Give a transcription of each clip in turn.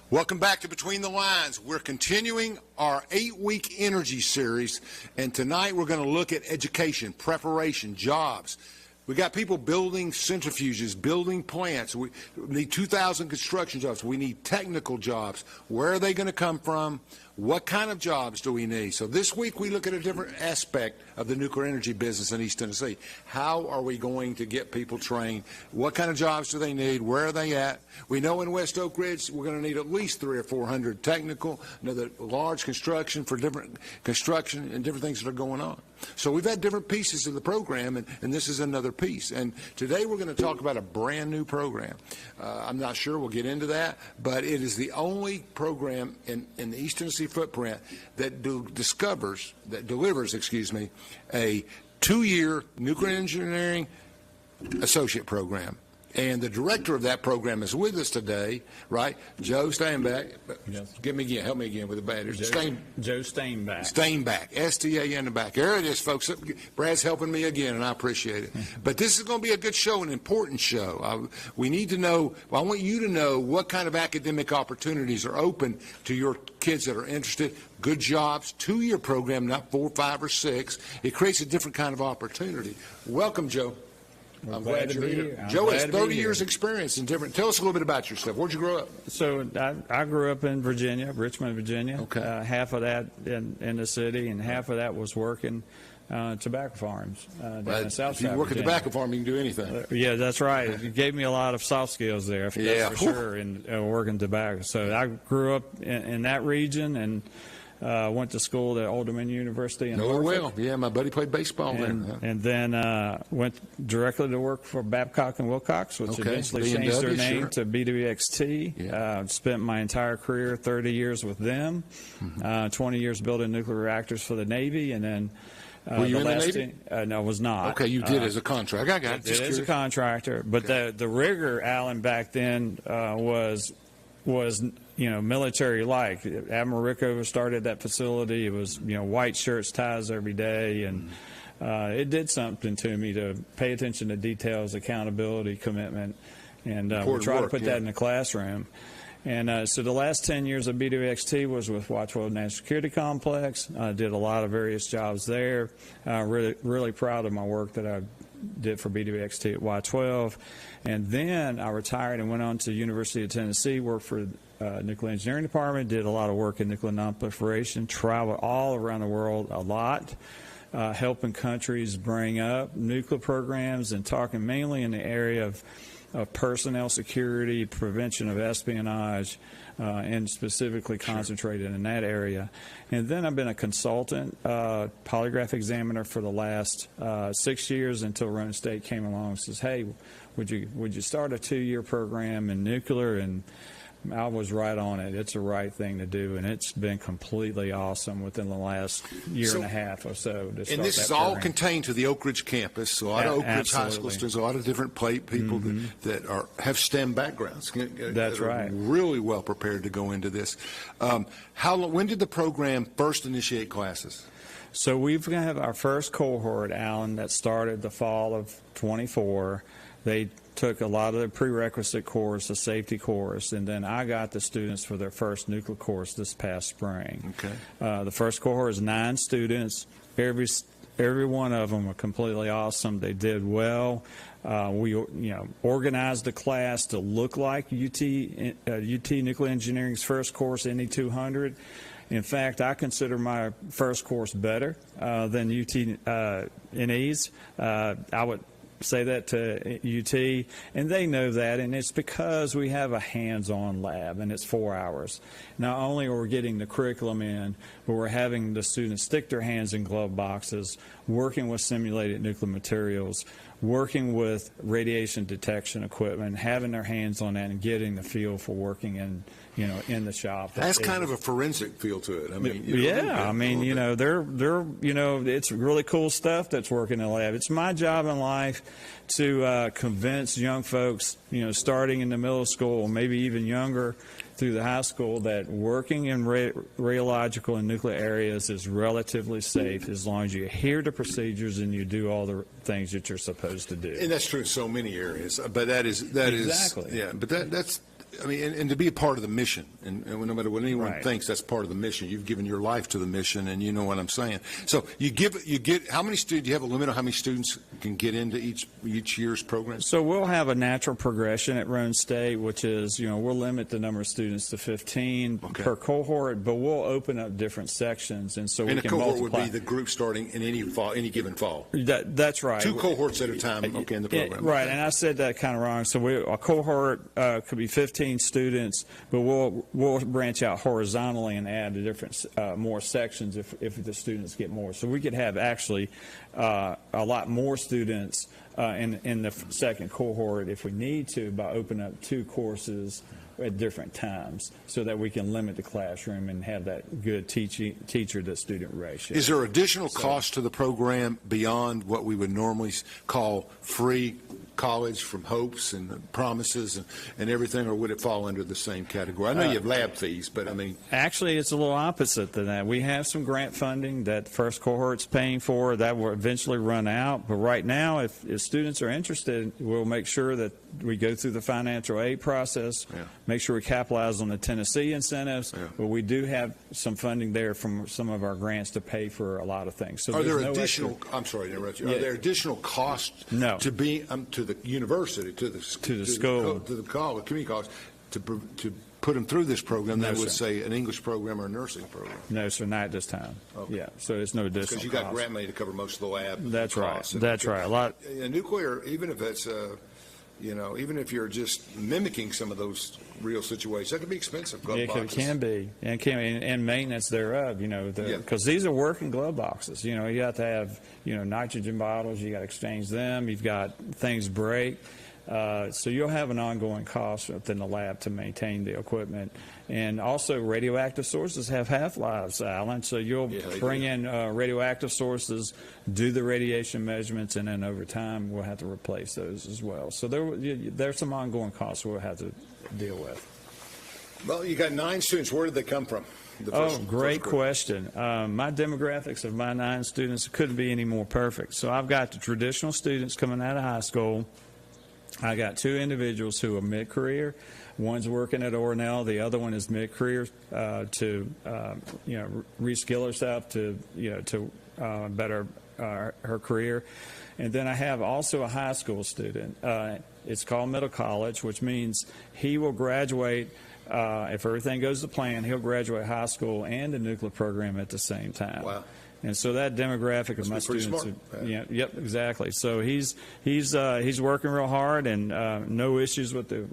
Welcome back to Between the Lines. We're continuing our 8-week energy series, and tonight we're going to look at education, preparation, jobs. We got people building centrifuges, building plants. We need 2,000 construction jobs. We need technical jobs. Where are they going to come from? What kind of jobs do we need? So this week we look at a different aspect of the nuclear energy business in East Tennessee. How are we going to get people trained? What kind of jobs do they need? Where are they at? We know in West Oak Ridge we're going to need at least 300 or 400 technical, another large construction for different construction and different things that are going on. So we've had different pieces of the program, and this is another piece. And today we're going to talk about a brand new program. I'm not sure we'll get into that, but it is the only program in the East Tennessee footprint that delivers, a 2-year nuclear engineering associate program. And the director of that program is with us today, right? Joe Stainback. Yes. Help me again with the badge. Joe Stainback. Stainback, S-T-A in the back. There it is, folks. Brad's helping me again, and I appreciate it. But this is going to be a good show, an important show. We need to know, I want you to know what kind of academic opportunities are open to your kids that are interested. Good jobs, 2-year program, not 4, 5, or 6. It creates a different kind of opportunity. Welcome, Joe. I'm glad you're here. Joe has 30 years experience in different. Tell us a little bit about yourself. Where'd you grow up? So I grew up in Virginia, Richmond, Virginia. Okay. Half of that in the city, and half of that was working tobacco farms down in South. If you work at a tobacco farm, you can do anything. Yeah, that's right. It gave me a lot of soft skills there, that's for sure, in working tobacco. So I grew up in that region and went to school at Old Dominion University in Norfolk. Well, yeah, my buddy played baseball there. And then went directly to work for Babcock & Wilcox, which eventually changed their name to BWXT. Yeah. Spent my entire career, 30 years with them, 20 years building nuclear reactors for the Navy, and then were you in the Navy? No, I was not. Okay, you did as a contractor. I got it. Did as a contractor, but the rigor, Alan, back then was military-like. Admiral Rickover started that facility. It was, white shirts, ties every day, and it did something to me to pay attention to details, accountability, commitment, and we try to put that in the classroom. And so the last 10 years of BWXT was with Watchwell National Security Complex. I did a lot of various jobs there. Really proud of my work that I did for BWXT at Y12. And then I retired and went on to the University of Tennessee, worked for Nuclear Engineering Department, did a lot of work in nuclear nonproliferation, traveled all around the world a lot, helping countries bring up nuclear programs and talking mainly in the area of personnel security, prevention of espionage, and specifically concentrated in that area. And then I've been a consultant, polygraph examiner for the last 6 years until Roane State came along and says, hey, would you start a 2-year program in nuclear? And I was right on it. It's the right thing to do, and it's been completely awesome within the last year and a half or so. And this is all contained to the Oak Ridge campus. A lot of Oak Ridge High School students, a lot of different people that have STEM backgrounds. That's right. Really well prepared to go into this. When did the program first initiate classes? So we're going to have our first cohort, Alan, that started the fall of 24. They took a lot of the prerequisite course, the safety course, and then I got the students for their first nuclear course this past spring. Okay. The first cohort is 9 students. Every one of them were completely awesome. They did well. We organized the class to look like UT Nuclear Engineering's first course, NE 200. In fact, I consider my first course better than UT NE's. I would say that to UT, and they know that, and it's because we have a hands-on lab, and it's 4 hours. Not only are we getting the curriculum in, but we're having the students stick their hands in glove boxes, working with simulated nuclear materials, working with radiation detection equipment, having their hands on that, and getting the feel for working in the shop. That's kind of a forensic feel to it. I mean, it's really cool stuff that's working in the lab. It's my job in life to convince young folks, starting in the middle school, maybe even younger, through the high school, that working in radiological and nuclear areas is relatively safe as long as you adhere to procedures and you do all the things that you're supposed to do. And that's true in so many areas. But that is exactly. Yeah. But that's I mean, and to be a part of the mission, and no matter what anyone Right. thinks, that's part of the mission. You've given your life to the mission, and you know what I'm saying. So you get how many students? Do you have a limit on how many students can get into each year's program? So we'll have a natural progression at Roane State, which is, we'll limit the number of students to 15 Okay. per cohort, but we'll open up different sections, and so we And a can cohort multiply. would be the group starting in any given fall. That's right. 2 cohorts at a time, okay, in the program. Right, and I said that kind of wrong. So a cohort could be 15 students, but we'll branch out horizontally and add the different more sections if the students get more. So we could have actually a lot more students in the second cohort if we need to, by opening up 2 courses at different times, so that we can limit the classroom and have that good teacher to student ratio. Is there additional cost to the program beyond what we would normally call free college from hopes and promises and everything, or would it fall under the same category? I know you have lab fees, but I mean... Actually, it's a little opposite than that. We have some grant funding that the first cohort's paying for. That will eventually run out. But right now, if students are interested, we'll make sure that we go through the financial aid process, make sure we capitalize on the Tennessee incentives, but we do have some funding there from some of our grants to pay for a lot of things. So are there no additional, extra, I'm sorry to interrupt you, are there additional costs No. to be, to the university, to the school, to the college, community college, to put them through this program that No, would sir. say an English program or a nursing program? No, sir, not at this time. Okay. Yeah, so it's no additional Because you got cost. grant money to cover most of the lab That's costs. right. That's right. A lot. A nuclear, even if it's even if you're just mimicking some of those real situations, that can be expensive. Glove It boxes. can be, and maintenance thereof. Because these are working glove boxes. You have to have nitrogen bottles. You got to exchange them. You've got things break. So you'll have an ongoing cost within the lab to maintain the equipment. And also radioactive sources have half-lives, Alan, so you'll bring in radioactive sources, do the radiation measurements, and then over time we'll have to replace those as well. So there's some ongoing costs we'll have to deal with. Well, you got 9 students. Where did they come from? Great question. My demographics of my 9 students couldn't be any more perfect. So I've got the traditional students coming out of high school. I got 2 individuals who are mid-career. One's working at Ornell. The other one is mid-career to reskill herself to better her career. And then I have also a high school student. It's called middle college, which means he will graduate. If everything goes to plan, he'll graduate high school and the nuclear program at the same time. Wow. And so that demographic of my students, yep, exactly. So he's working real hard, and no issues with the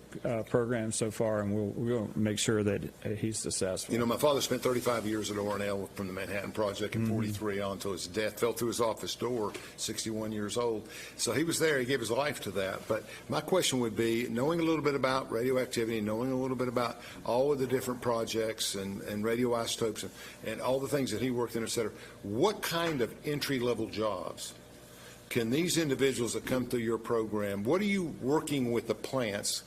program so far, and we'll make sure that he's successful. My father spent 35 years at Ornell from the Manhattan Project in 43 on until his death. Fell through his office door, 61 years old. So he was there. He gave his life to that. But my question would be, knowing a little bit about radioactivity, knowing a little bit about all of the different projects and radioisotopes and all the things that he worked in, et cetera, what kind of entry-level jobs can these individuals that come through your program, what are you working with the plants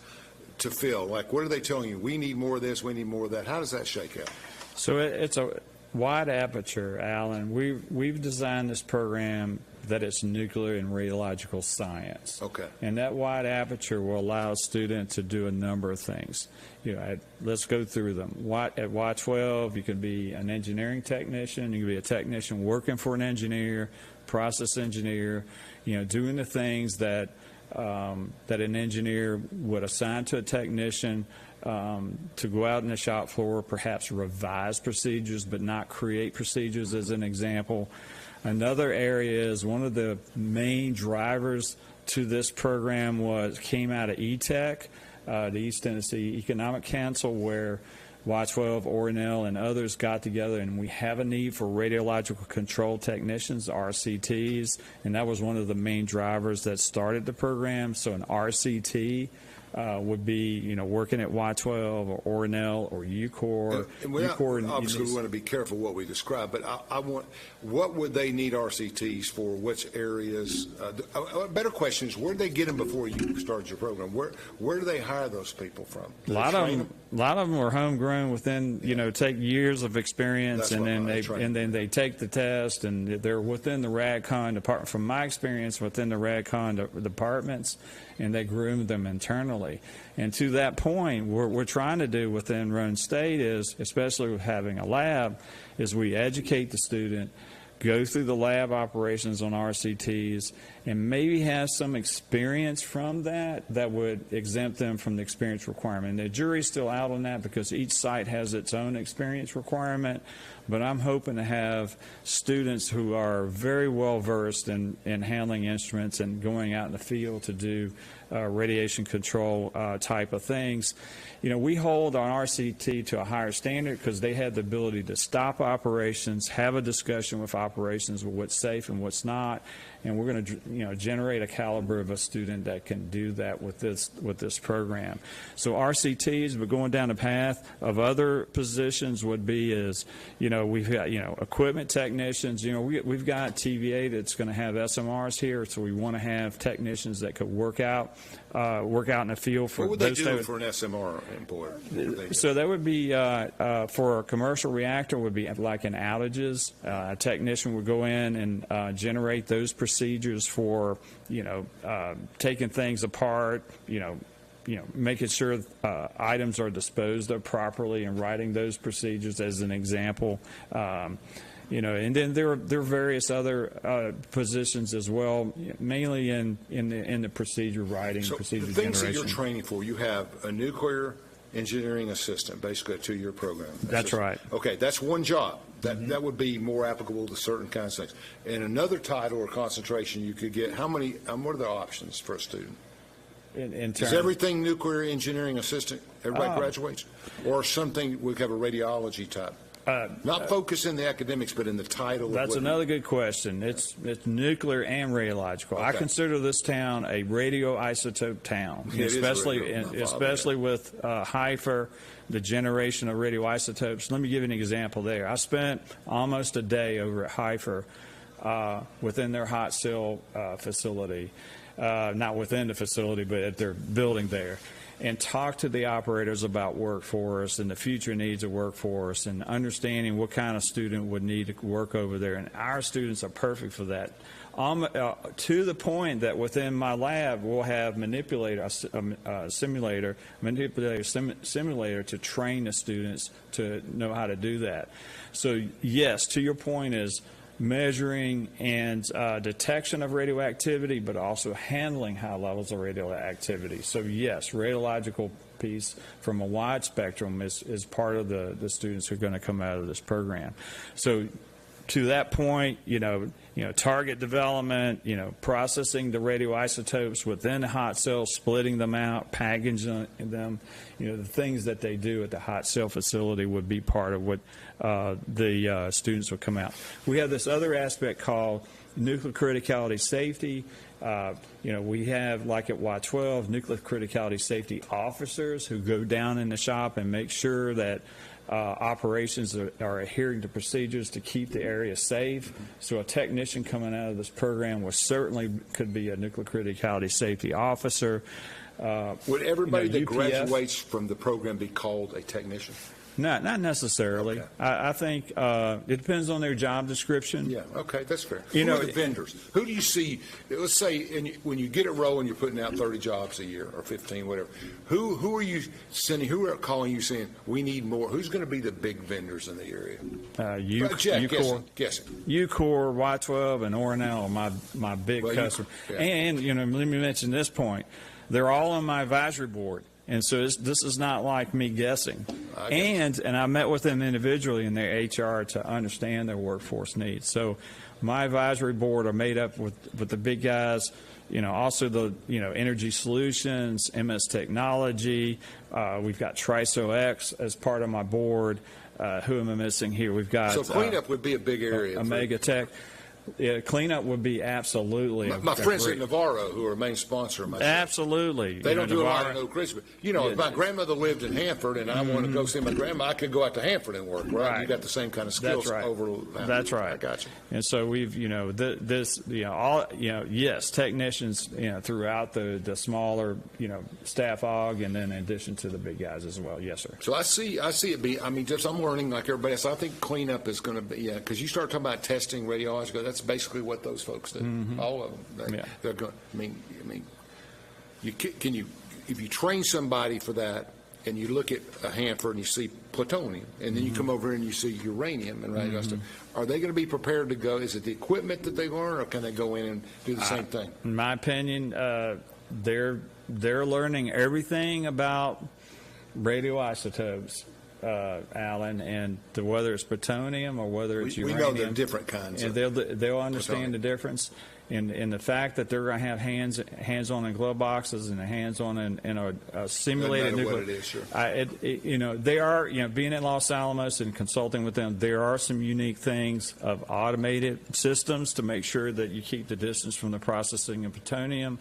to fill? Like, what are they telling you? We need more of this, we need more of that. How does that shake out? So it's a wide aperture, Alan. We've designed this program that it's nuclear and radiological science. Okay. And that wide aperture will allow a student to do a number of things. Let's go through them. At Y12, you can be an engineering technician. You can be a technician working for an engineer, process engineer, doing the things that an engineer would assign to a technician, to go out in the shop floor, perhaps revise procedures, but not create procedures, as an example. Another area is one of the main drivers to this program came out of ETEC, the East Tennessee Economic Council, where Y12, Ornell, and others got together, and we have a need for radiological control technicians, RCTs, and that was one of the main drivers that started the program. So an RCT would be, working at Y12 or Ornell or UCOR. Obviously, we want to be careful what we describe, but what would they need RCTs for? Which areas? A better question is, where did they get them before you started your program? Where do they hire those people from? A lot lot of them are homegrown within, take years of experience, and then they take the test, and they're within the RADCON department. From my experience, within the RADCON departments, and they groom them internally. And to that point, what we're trying to do within Roane State is, especially with having a lab, is we educate the student, go through the lab operations on RCTs, and maybe have some experience from that would exempt them from the experience requirement. And the jury's still out on that because each site has its own experience requirement, but I'm hoping to have students who are very well versed in handling instruments and going out in the field to do radiation control type of things. We hold our RCT to a higher standard because they have the ability to stop operations, have a discussion with operations with what's safe and what's not, and we're going to generate a caliber of a student that can do that with this program. So RCTs, but going down the path of other positions would be we've got equipment technicians. We've got TVA that's going to have SMRs here, so we want to have technicians that could work out in the field for. What would they do for an SMR employer? So that would be for a commercial reactor would be like in outages. A technician would go in and generate those procedures for taking things apart, making sure items are disposed of properly and writing those procedures as an example. And then there are various other positions as well, mainly in the procedure writing, so procedure the things generation. that you're training for, you have a nuclear engineering assistant, basically a 2-year program. That's right. Okay, that's one job. That would be more applicable to certain kinds of things. And another title or concentration you could get, what are the options for a student? Is everything nuclear engineering assistant, everybody graduates? Or something, we have a radiology type? Not focus in the academics, but in the title. That's another good question. It's nuclear and radiological. Okay. I consider this town a radioisotope town, especially with HIFER, the generation of radioisotopes. Let me give you an example there. I spent almost a day over at HIFER within their hot cell facility, not within the facility, but at their building there, and talk to the operators about workforce and the future needs of workforce and understanding what kind of student would need to work over there. And our students are perfect for that. To the point that within my lab, we'll have manipulator simulator to train the students to know how to do that. So yes, to your point is measuring and detection of radioactivity, but also handling high levels of radioactivity. So yes, radiological piece from a wide spectrum is part of the students who are going to come out of this program. So to that point, target development, processing the radioisotopes within the hot cells, splitting them out, packaging them, the things that they do at the hot cell facility would be part of what the students would come out. We have this other aspect called nuclear criticality safety. We have, like at Y-12, nuclear criticality safety officers who go down in the shop and make sure that operations are adhering to procedures to keep the area safe. So a technician coming out of this program could be a nuclear criticality safety officer. Would everybody that graduates from the program be called a technician? Not necessarily. Okay. I think it depends on their job description. Yeah, okay, that's fair. Who are the vendors? Who do you see, let's say when you get at Roane, you're putting out 30 jobs a year or 15, whatever. Who are you sending, who are calling you saying, we need more? Who's going to be the big vendors in the area? UCOR, Y-12, and Ornell are my big customers. Yeah. And, let me mention this point. They're all on my advisory board. And so this is not like me guessing. And I met with them individually in their HR to understand their workforce needs. So my advisory board are made up with the big guys, also the, Energy Solutions, MS Technology. We've got TriSoX as part of my board. Who am I missing here? We've got. So cleanup would be a big area. Omega Tech. Yeah, cleanup would be absolutely. My friends at Navarro, who are a main sponsor of my show, absolutely. they don't do Navarro, a lot of no Christmas. You know, if my grandmother lived in Hanford and I want to go see my grandma, I could go out to Hanford and work. Right? You got the same kind of skills. That's right. Over. That's right. I got you. And so we've, yes, technicians, throughout the smaller, staff aug, and then in addition to the big guys as well. Yes, sir. So I see it be. I mean, just I'm learning like everybody else. I think cleanup is going to be because you start talking about testing radiology. That's basically what those folks do. All of them. They're going. I mean, if you train somebody for that, and you look at a Hanford and you see plutonium, and then you come over here and you see uranium and stuff, are they going to be prepared to go? Is it the equipment that they learn, or can they go in and do the same thing? In my opinion, they're learning everything about radioisotopes, Alan, and whether it's plutonium or whether it's uranium. We know they're different kinds. And they'll understand the difference. In the fact that they're going to have hands-on in glove boxes and hands-on in a simulated nuclear. What it is, sure. They are, being at Los Alamos and consulting with them, there are some unique things of automated systems to make sure that you keep the distance from the processing of plutonium.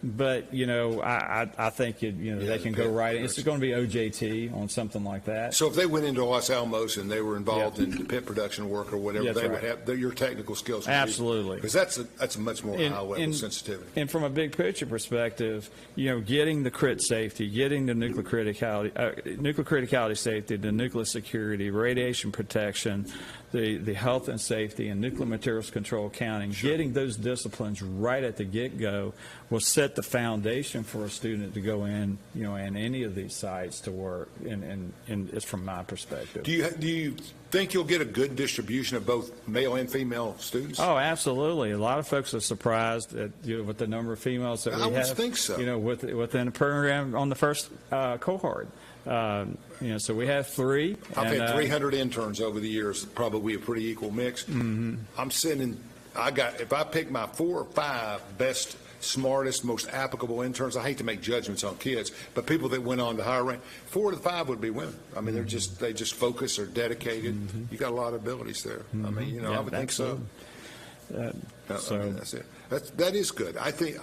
But, I think, they can go right. It's going to be OJT on something like that. So if they went into Los Alamos and they were involved in the pit production work or whatever, That's they right. would have your technical skills. Absolutely. Because that's a much more high-level sensitivity. And from a big picture perspective, getting the crit safety, getting the nuclear criticality safety, the nuclear security, radiation protection, the health and safety, and nuclear materials control accounting, getting those disciplines right at the get-go will set the foundation for a student to go in, in any of these sites to work. And it's from my perspective. Do you think you'll get a good distribution of both male and female students? Oh, absolutely. A lot of folks are surprised at with the number of females that we have. I would think so. Within the program on the first cohort. So we have 3. I've had 300 interns over the years, probably a pretty equal mix. I'm sending. If I pick my 4 or 5 best, smartest, most applicable interns, I hate to make judgments on kids, but people that went on to higher rank, 4 to 5 would be women. I mean, they just focus, are dedicated. You got a lot of abilities there. I mean, I would think so. That's it. That is good. I think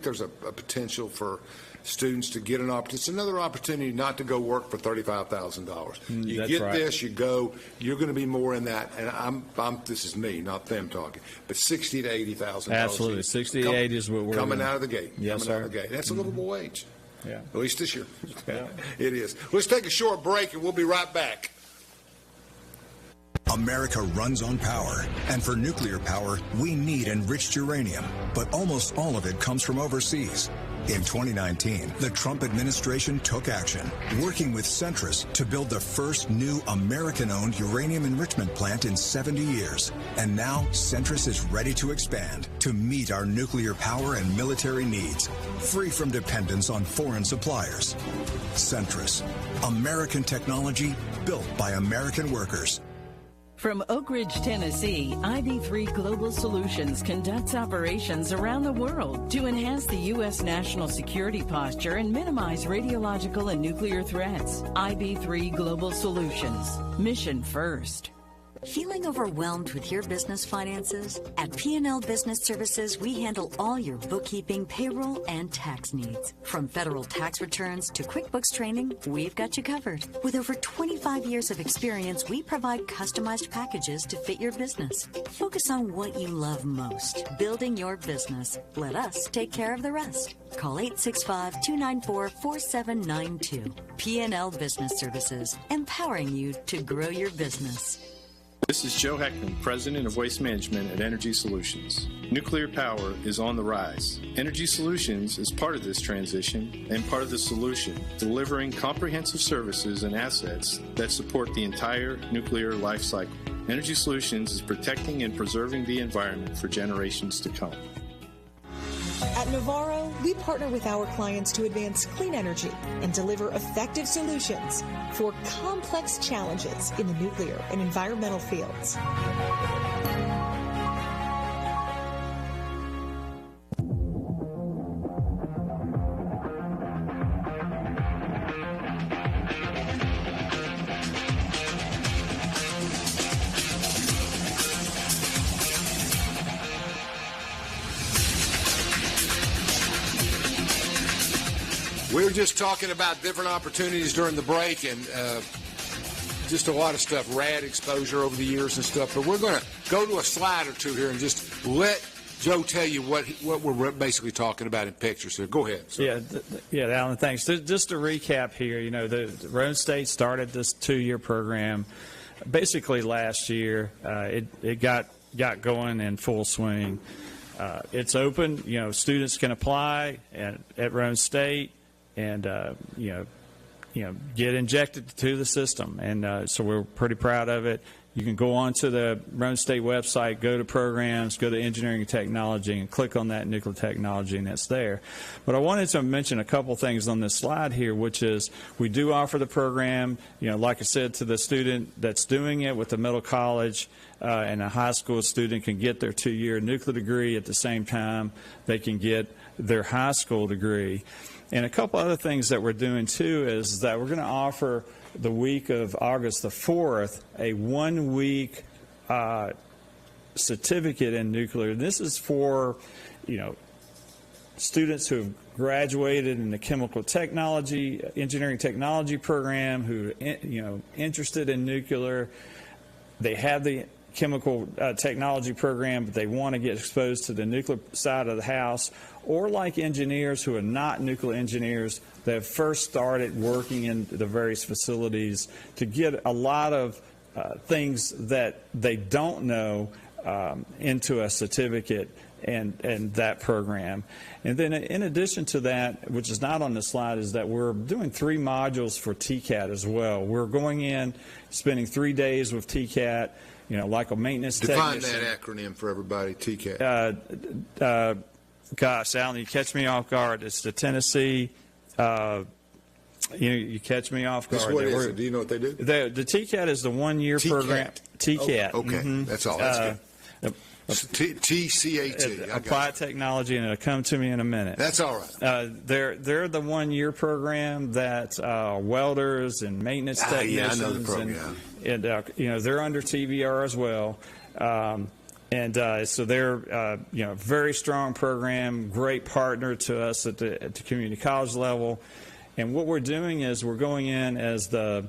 there's a potential for students to get an opportunity. It's another opportunity not to go work for $35,000. You get this, you go. You're going to be more in that. And I'm. This is me, not them talking. But $60,000 to $80,000. Absolutely, 60 to 80 is what we're coming out of the gate. Yes, sir. Out of the gate. That's a livable wage. Yeah. At least this year. Yeah. It is. Let's take a short break, and we'll be right back. America runs on power, and for nuclear power, we need enriched uranium, but almost all of it comes from overseas. In 2019, the Trump administration took action, working with Centrus to build the first new American-owned uranium enrichment plant in 70 years. And now, Centrus is ready to expand to meet our nuclear power and military needs, free from dependence on foreign suppliers. Centrus, American technology built by American workers. From Oak Ridge, Tennessee, IB3 Global Solutions conducts operations around the world to enhance the U.S. national security posture and minimize radiological and nuclear threats. IB3 Global Solutions. Mission first. Feeling overwhelmed with your business finances? At P&L Business Services, we handle all your bookkeeping, payroll, and tax needs. From federal tax returns to QuickBooks training, we've got you covered. With over 25 years of experience, we provide customized packages to fit your business. Focus on what you love most, building your business. Let us take care of the rest. Call 865-294-4792. P&L Business Services, empowering you to grow your business. This is Joe Heckman, President of Waste Management at Energy Solutions. Nuclear power is on the rise. Energy Solutions is part of this transition and part of the solution, delivering comprehensive services and assets that support the entire nuclear life cycle. Energy Solutions is protecting and preserving the environment for generations to come. At Navarro, we partner with our clients to advance clean energy and deliver effective solutions for complex challenges in the nuclear and environmental fields. just talking about different opportunities during the break and just a lot of stuff, rad exposure over the years and stuff. But we're going to go to a slide or two here and just let Joe tell you what we're basically talking about in pictures. So go ahead. Yeah, Alan, thanks. Just to recap here, you know, the Roane State started this 2-year program basically last year. It got going in full swing. It's open. You know, students can apply at Roane State and get injected to the system, and so we're pretty proud of it. You can go onto the Roane State website, go to programs, go to engineering and technology, and click on that nuclear technology, and it's there. But I wanted to mention a couple things on this slide here, which is we do offer the program, you know, like I said, to the student that's doing it with the middle college and a high school student can get their 2-year nuclear degree at the same time they can get their high school degree. And a couple other things that we're doing, too, is that we're going to offer the week of August the 4th a 1-week certificate in nuclear. This is for, you know, students who have graduated in the chemical technology, engineering technology program, who are, you know, interested in nuclear. They have the chemical technology program, but they want to get exposed to the nuclear side of the house, or like engineers who are not nuclear engineers that have first started working in the various facilities to get a lot of things that they don't know into a certificate and that program. And then in addition to that, which is not on the slide, is that we're doing 3 modules for TCAT as well. We're going in, spending 3 days with TCAT, you know, like a maintenance technician. Define that acronym for everybody, TCAT. Gosh, Alan, you catch me off guard. It's the Tennessee, you catch me off guard. What is it? Do you know what they do? The TCAT is the 1-year program. TCAT. Okay, That's all. That's good. TCAT. Applied Technology, and it'll come to me in a minute. That's all right. They're the 1-year program that welders and maintenance technicians. Yeah, I know the program. And you know, they're under TVR as well. So they're very strong program, great partner to us at the community college level. And what we're doing is we're going in as the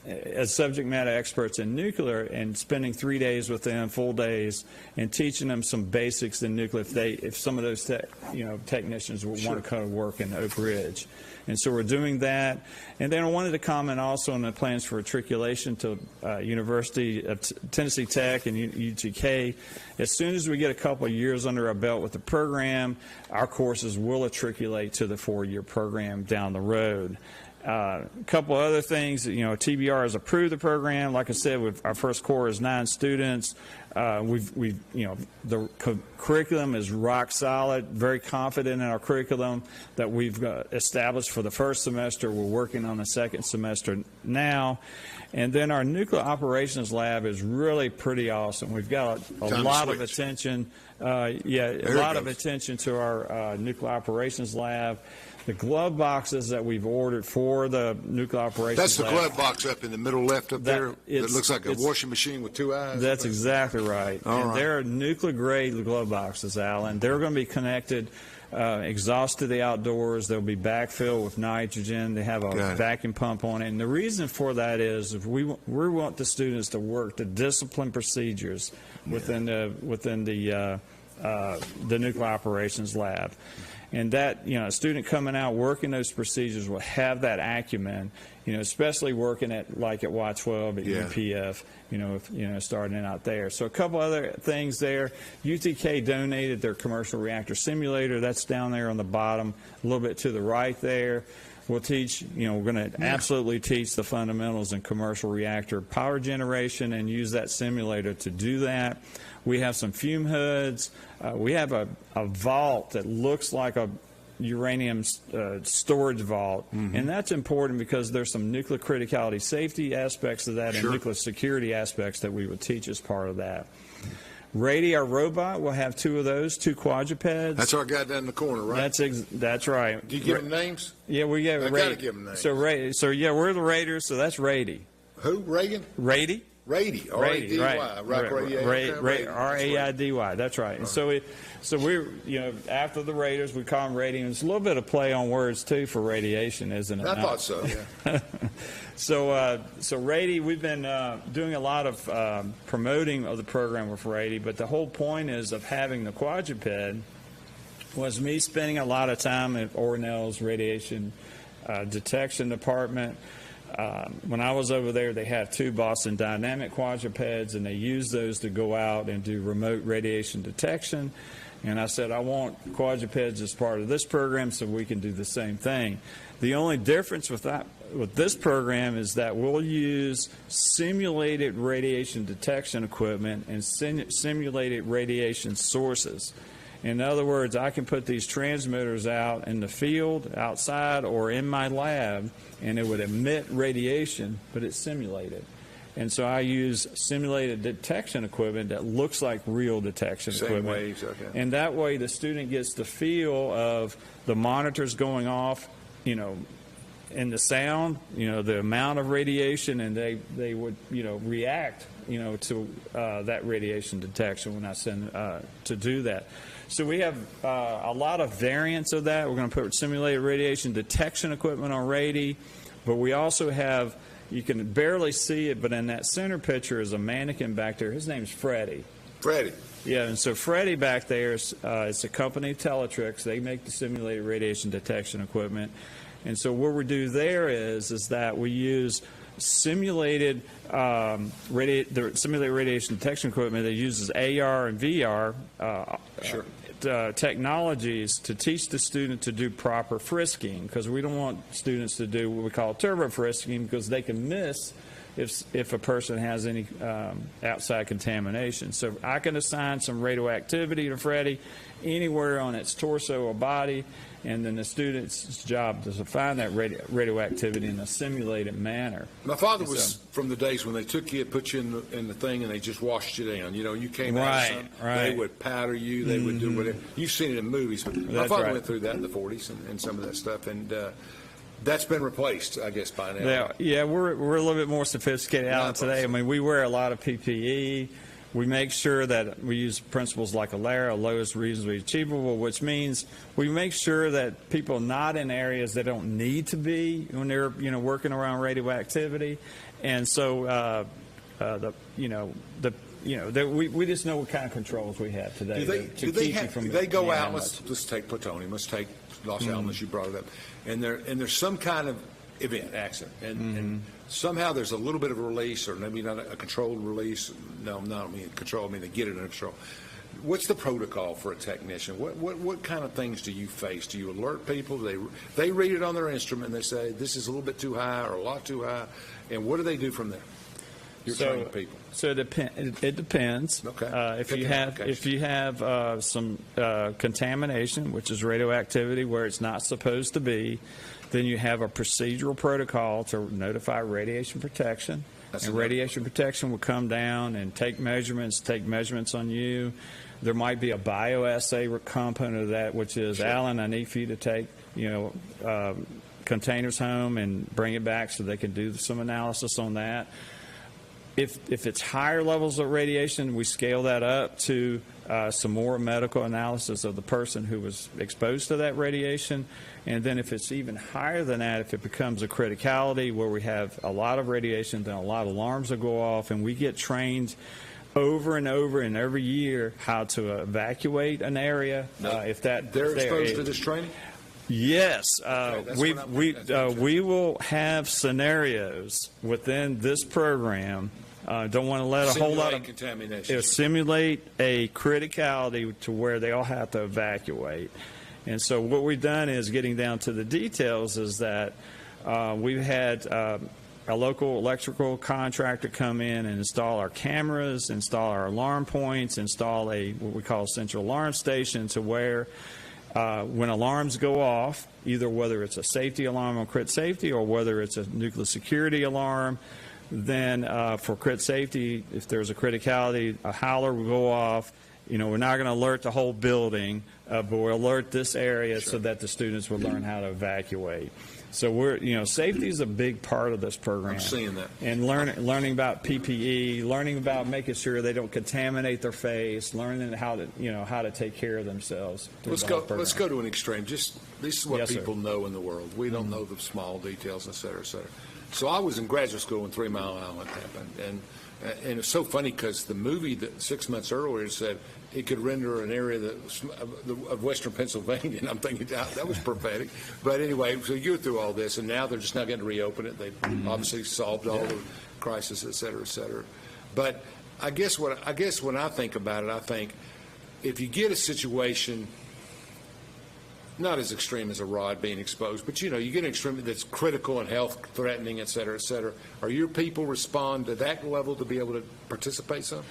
as subject matter experts in nuclear and spending 3 days with them, full days, and teaching them some basics in nuclear if some of those technicians would want to come to work in Oak Ridge. And so we're doing that. And then I wanted to comment also on the plans for matriculation to University of Tennessee Tech and UTK. As soon as we get a couple of years under our belt with the program, our courses will matriculate to the 4-year program down the road. A couple of other things, TBR has approved the program. Like I said, our first core is 9 students. The curriculum is rock solid, very confident in our curriculum that we've established for the first semester. We're working on the second semester now. And then our nuclear operations lab is really pretty awesome. We've got a lot of attention, attention to our nuclear operations lab. The glove boxes that we've ordered for the nuclear operations That's the lab, glove box up in the middle left up there. It looks like a washing machine with 2 eyes. That's exactly right. They're nuclear-grade glove boxes, Alan. They're going to be connected, exhaust to the outdoors. They'll be backfilled with nitrogen. They have a vacuum pump on it. And the reason for that is if we want the students to work the discipline procedures within the nuclear operations lab. And that, a student coming out working those procedures will have that acumen, especially working at Y12 at UPF, starting out there. So a couple other things there. UTK donated their commercial reactor simulator. That's down there on the bottom, a little bit to the right there. We'll teach, we're going to absolutely teach the fundamentals in commercial reactor power generation and use that simulator to do that. We have some fume hoods. We have a vault that looks like a uranium storage vault, and that's important because there's some nuclear criticality safety aspects of that and nuclear security aspects that we would teach as part of that. Rady, our robot, will have 2 of those, 2 quadrupeds. That's our guy down in the corner, right? That's right. Do you give them names? Yeah, we give I got to give them names. So we're the Raiders, so that's Rady. Who? Reagan? Rady. Rady, R-A-D-Y, right. rock radio. R-A-I-D-Y, that's right. And so we're, after the Raiders, we call them radium. It's a little bit of play on words, too, for radiation, isn't it? I thought so, yeah. So Rady, we've been doing a lot of promoting of the program with Rady, but the whole point is of having the quadruped was me spending a lot of time at Ornell's radiation detection department. When I was over there, they have 2 Boston Dynamic quadrupeds, and they use those to go out and do remote radiation detection. And I said, I want quadrupeds as part of this program so we can do the same thing. The only difference with this program is that we'll use simulated radiation detection equipment and simulated radiation sources. In other words, I can put these transmitters out in the field, outside, or in my lab, and it would emit radiation, but it's simulated. And so I use simulated detection equipment that looks like real detection equipment. Waves, okay. And that way the student gets the feel of the monitors going off, and the sound, the amount of radiation, and they would, react, to that radiation detection when I send to do that. So we have a lot of variants of that. We're going to put simulated radiation detection equipment on Rady, but we also have, you can barely see it, but in that center picture is a mannequin back there. His name's Freddie. Freddie. Yeah, and so Freddie back there is it's a company, Teletrix. They make the simulated radiation detection equipment. And so what we do there is that we use simulated simulated radiation detection equipment that uses AR and VR technologies to teach the student to do proper frisking, because we don't want students to do what we call turbo frisking, because they can miss if a person has any outside contamination. So I can assign some radioactivity to Freddie anywhere on its torso or body, and then the student's job is to find that radioactivity in a simulated manner. My father was from the days when they took you, put you in the thing, and they just washed you down. You came out of something, they would powder you, they would do whatever. You've seen it in movies, but my father went through that in the 40s and some of that stuff, and that's been replaced, I guess, by now. Yeah, we're a little bit more sophisticated out today. I mean, we wear a lot of PPE. We make sure that we use principles like ALARA, lowest reasonably achievable, which means we make sure that people not in areas they don't need to be when they're working around radioactivity, and so we just know what kind of controls we have today. Do they go out? Let's take plutonium. Let's take Los Alamos. You brought it up, and there's some kind of event, accident, and somehow there's a little bit of a release, or maybe not a controlled release. No, I don't mean control. I mean they get it under control. What's the protocol for a technician? What kind of things do you face? Do you alert people? They read it on their instrument and they say this is a little bit too high or a lot too high, and what do they do from there? You're training people. So it depends. Okay. If you have some contamination, which is radioactivity where it's not supposed to be, then you have a procedural protocol to notify radiation protection. Radiation protection will come down and take measurements on you. There might be a bioassay component of that, which is, Alan, I need for you to take, containers home and bring it back so they can do some analysis on that. If it's higher levels of radiation, we scale that up to some more medical analysis of the person who was exposed to that radiation. And then if it's even higher than that, if it becomes a criticality where we have a lot of radiation, then a lot of alarms will go off, and we get trained over and over and every year how to evacuate an area. If they're exposed to this training? Yes, we will have scenarios within this program. Don't want to let a whole lot of contamination. Simulate a criticality to where they all have to evacuate. And so what we've done is, getting down to the details, is that we've had a local electrical contractor come in and install our cameras, install our alarm points, install what we call a central alarm station, to where when alarms go off, either whether it's a safety alarm on crit safety or whether it's a nuclear security alarm, then for crit safety, if there's a criticality, a howler will go off. We're not going to alert the whole building, but we'll alert this area so that the students will learn how to evacuate. So safety is a big part of this program. I'm seeing that. And learning about PPE, learning about making sure they don't contaminate their face, learning how to take care of themselves. Let's go to an extreme. This is what people sir. know in the world. We don't know the small details, et cetera, et cetera. So I was in graduate school when 3 Mile Island happened, and it's so funny because the movie that 6 months earlier said it could render an area of western Pennsylvania, and I'm thinking that was prophetic. But anyway, so you go through all this, and now they're just not going to reopen it. They've obviously solved all the crisis, et cetera, et cetera. But I guess when I think about it, I think if you get a situation, not as extreme as a rod being exposed, but you get an extreme that's critical and health threatening, et cetera, et cetera. Are your people respond to that level to be able to participate some?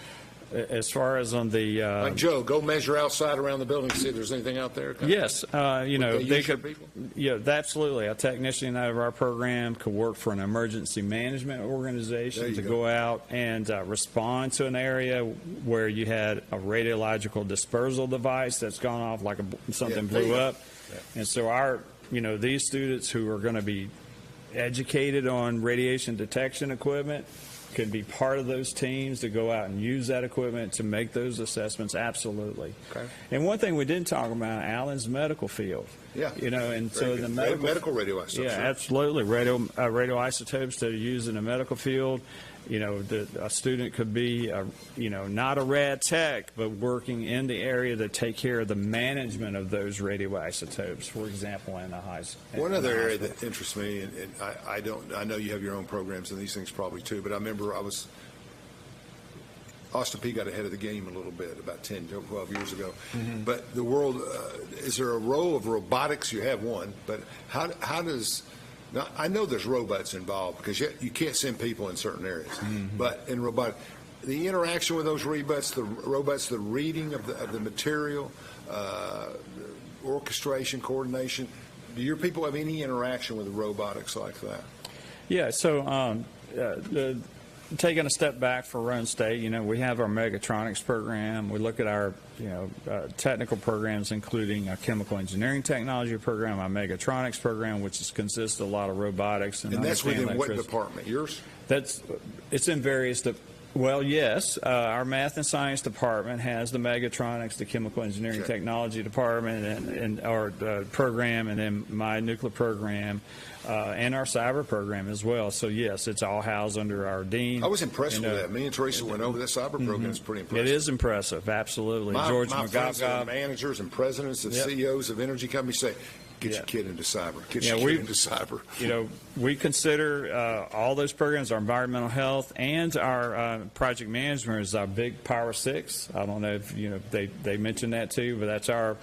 As far as on the like Joe, go measure outside around the building to see if there's anything out there. Yes, they could. Yeah, absolutely. A technician out of our program could work for an emergency management organization to go out and respond to an area where you had a radiological dispersal device that's gone off, like something blew up. Yeah. And so these students who are going to be educated on radiation detection equipment can be part of those teams to go out and use that equipment to make those assessments. Absolutely. Okay. And one thing we didn't talk about, Alan's medical field. Yeah. And so the medical radioisotopes. Yeah, absolutely. Radioisotopes that are used in the medical field. A student could be, not a rad tech, but working in the area to take care of the management of those radioisotopes, for example, in the high school. One other area that interests me, and I know you have your own programs and these things probably too, but I remember Austin Peay got ahead of the game a little bit about 10, 12 years ago. Mm-hmm. But the world, is there a role of robotics? You have one, but how does... Now, I know there's robots involved because you can't send people in certain areas. Mm-hmm. But in robotics, the interaction with those robots, the reading of the material, orchestration, coordination, do your people have any interaction with the robotics like that? Yeah, so taking a step back for Roane State, we have our megatronics program. We look at our, technical programs, including our chemical engineering technology program, our megatronics program, which consists of a lot of robotics. And that's within what department? Yours? It's in various. Well, yes. Our math and science department has the megatronics, the chemical engineering technology department, and our program, and then my nuclear program. And our cyber program as well. So, yes, it's all housed under our dean. I was impressed with that. Me and Teresa went over that cyber program. It's pretty impressive. It is impressive, absolutely. My friends that are managers and presidents and CEOs of energy companies say, get your kid into cyber. Get your kid into cyber. We consider all those programs, our environmental health and our project management is our big Power 6. I don't know if they mentioned that too, but that's our.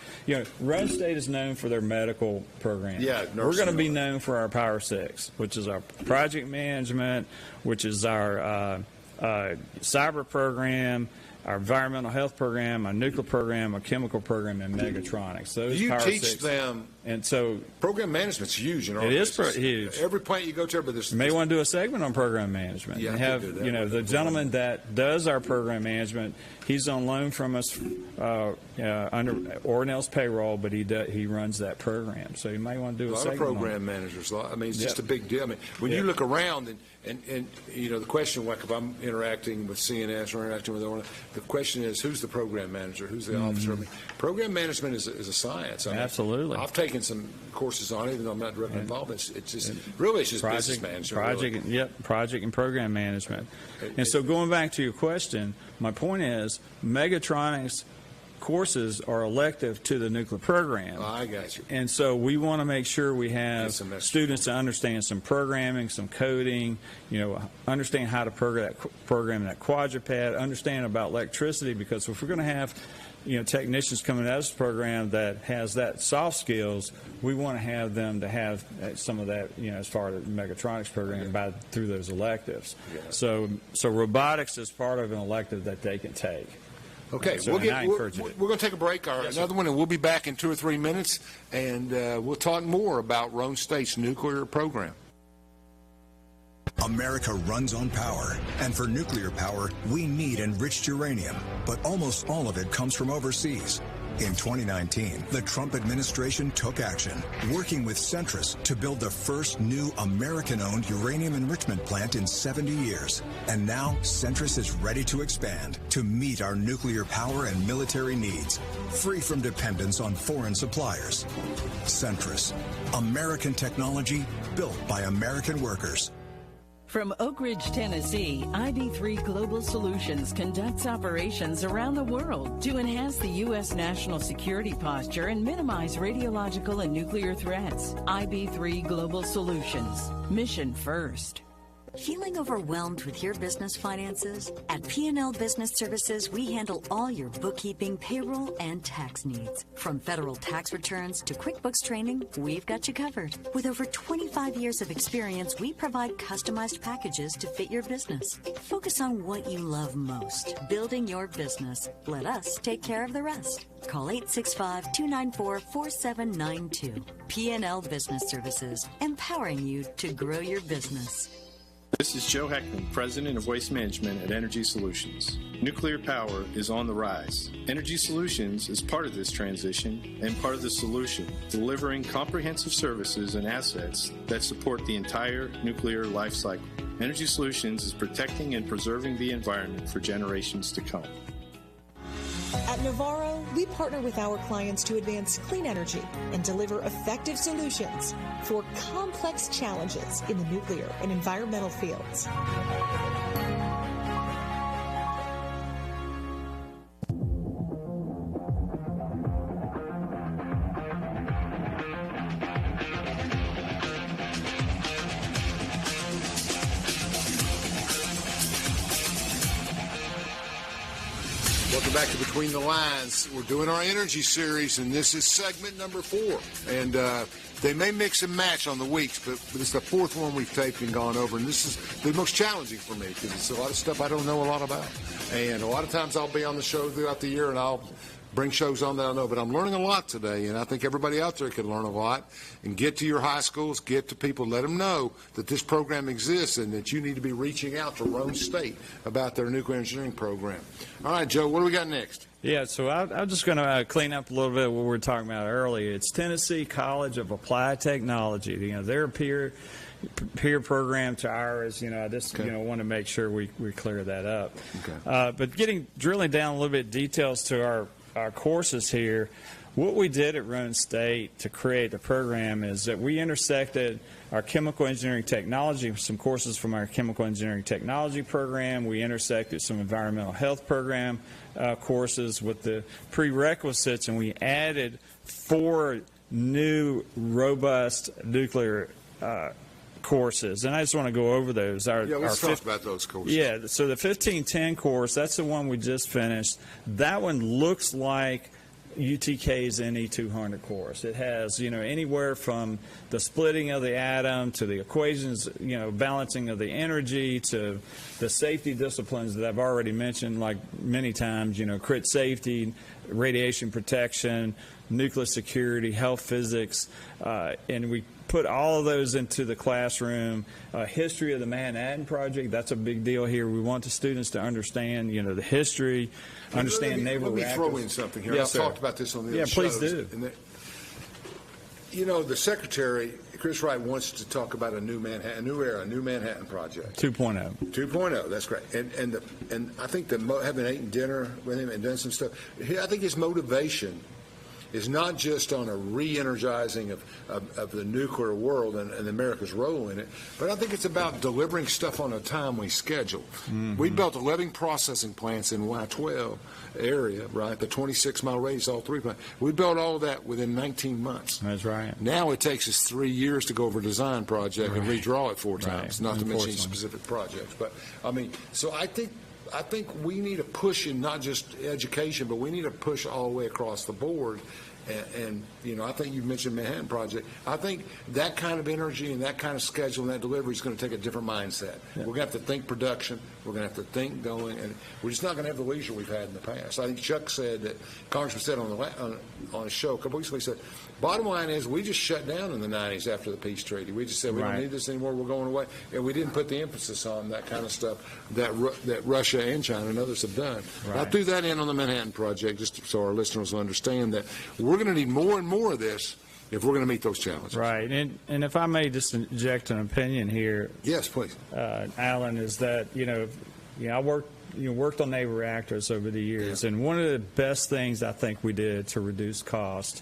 Roane State is known for their medical program. Yeah, we're going to be known for our Power 6, which is our project management, which is our cyber program, our environmental health program, our nuclear program, our chemical program, and megatronics. Those you Power teach 6. them, and so program management's huge in our business. It is huge. Every plant you go to, but there's. You may want to do a segment on program management. Yeah, and have the gentleman that does our program management. He's on loan from us under Ornell's payroll, but he runs that program. So you may want to do a segment. A lot of program managers. I mean, it's just a big deal. I mean, when you look around and the question, like if I'm interacting with CNS or interacting with Ornell, the question is who's the program manager, who's the officer. I mean, program management is a science. I mean, absolutely. I've taken some courses on it, even though I'm not directly involved. It's just business management. Project and program management. And so going back to your question, my point is megatronics courses are elective to the nuclear program. Oh, I got you. And so we want to make sure we have students that understand some programming, some coding, understand how to program that quadruped, understand about electricity, because if we're going to have technicians coming out of this program that has that soft skills, we want to have them to have some of that, as far as the megatronics program through those electives. Yeah. So robotics is part of an elective that they can take. Okay, so we're going to take a break, another one, and we'll be back in 2 or 3 minutes, and we'll talk more about Roane State's nuclear program. America runs on power, and for nuclear power, we need enriched uranium, but almost all of it comes from overseas. In 2019, the Trump administration took action, working with Centrus to build the first new American-owned uranium enrichment plant in 70 years. And now, Centrus is ready to expand to meet our nuclear power and military needs, free from dependence on foreign suppliers. Centrus, American technology built by American workers. From Oak Ridge, Tennessee, ID3 Global Solutions conducts operations around the world to enhance the U.S. national security posture and minimize radiological and nuclear threats. ID3 Global Solutions. Mission first. Feeling overwhelmed with your business finances? At P&L Business Services, we handle all your bookkeeping, payroll, and tax needs. From federal tax returns to QuickBooks training, we've got you covered. With over 25 years of experience, we provide customized packages to fit your business. Focus on what you love most, building your business. Let us take care of the rest. Call 865-294-4792. P&L Business Services, empowering you to grow your business. This is Joe Heckman, President of Waste Management at Energy Solutions. Nuclear power is on the rise. Energy Solutions is part of this transition and part of the solution, delivering comprehensive services and assets that support the entire nuclear life cycle. Energy Solutions is protecting and preserving the environment for generations to come. At Navarro, we partner with our clients to advance clean energy and deliver effective solutions for complex challenges in the nuclear and environmental fields. Welcome back to Between the Lines. We're doing our energy series, and this is segment number 4. And they may mix and match on the weeks, but it's the 4th one we've taped and gone over. And this is the most challenging for me because it's a lot of stuff I don't know a lot about. And a lot of times I'll be on the show throughout the year, and I'll bring shows on that I know. But I'm learning a lot today, and I think everybody out there can learn a lot. And get to your high schools, get to people, let them know that this program exists and that you need to be reaching out to Roane State about their nuclear engineering program. All right, Joe, what do we got next? Yeah, so I'm just going to clean up a little bit what we were talking about earlier. It's Tennessee College of Applied Technology. You know, they're a peer program to ours. You know, I just want to make sure we clear that up. Okay. But drilling down a little bit details to our courses here, what we did at Roane State to create the program is that we intersected our chemical engineering technology, some courses from our chemical engineering technology program. We intersected some environmental health program courses with the prerequisites, and we added 4 new robust nuclear courses, and I just want to go over those. Let's talk about those courses. Yeah, so the 1510 course, that's the one we just finished. That one looks like UTK's NE200 course. It has, anywhere from the splitting of the atom to the equations, balancing of the energy to the safety disciplines that I've already mentioned like many times, crit safety, radiation protection, nuclear security, health physics, and we put all of those into the classroom. History of the Manhattan Project, that's a big deal here. We want the students to understand, the history, understand naval reactors. Let me throw in something here. Yes, I've talked about this on the other shows. Yeah, please do. The Secretary, Chris Wright, wants to talk about a new Manhattan Project. 2.0. 2.0, that's great. And I think having eaten dinner with him and done some stuff, I think his motivation is not just on a re-energizing of the nuclear world and America's role in it, but I think it's about delivering stuff on a timely schedule. Mm-hmm. We built 11 processing plants in Y-12 area, right, the 26-mile radius, all 3 plants. We built all of that within 19 months. That's right. Now it takes us 3 years to go over a design project and redraw it 4 times, not to mention specific projects. But, so I think we need to push in not just education, but we need to push all the way across the board. And I think you mentioned Manhattan Project. I think that kind of energy and that kind of schedule and that delivery is going to take a different mindset. Yeah. We're going to have to think production. We're going to have to think going. And we're just not going to have the leisure we've had in the past. I think Chuck said that, Congressman said on a show a couple weeks ago, he said, Bottom line is, we just shut down in the 90s after the peace treaty. We just said we don't need this anymore. We're going away, and we didn't put the emphasis on that kind of stuff that Russia and China and others have done. Right. I threw that in on the Manhattan Project just so our listeners will understand that we're going to need more and more of this if we're going to meet those challenges. Right, and if I may just inject an opinion here. Yes, please. Alan, is that I worked on naval reactors over the years, and one of the best things I think we did to reduce cost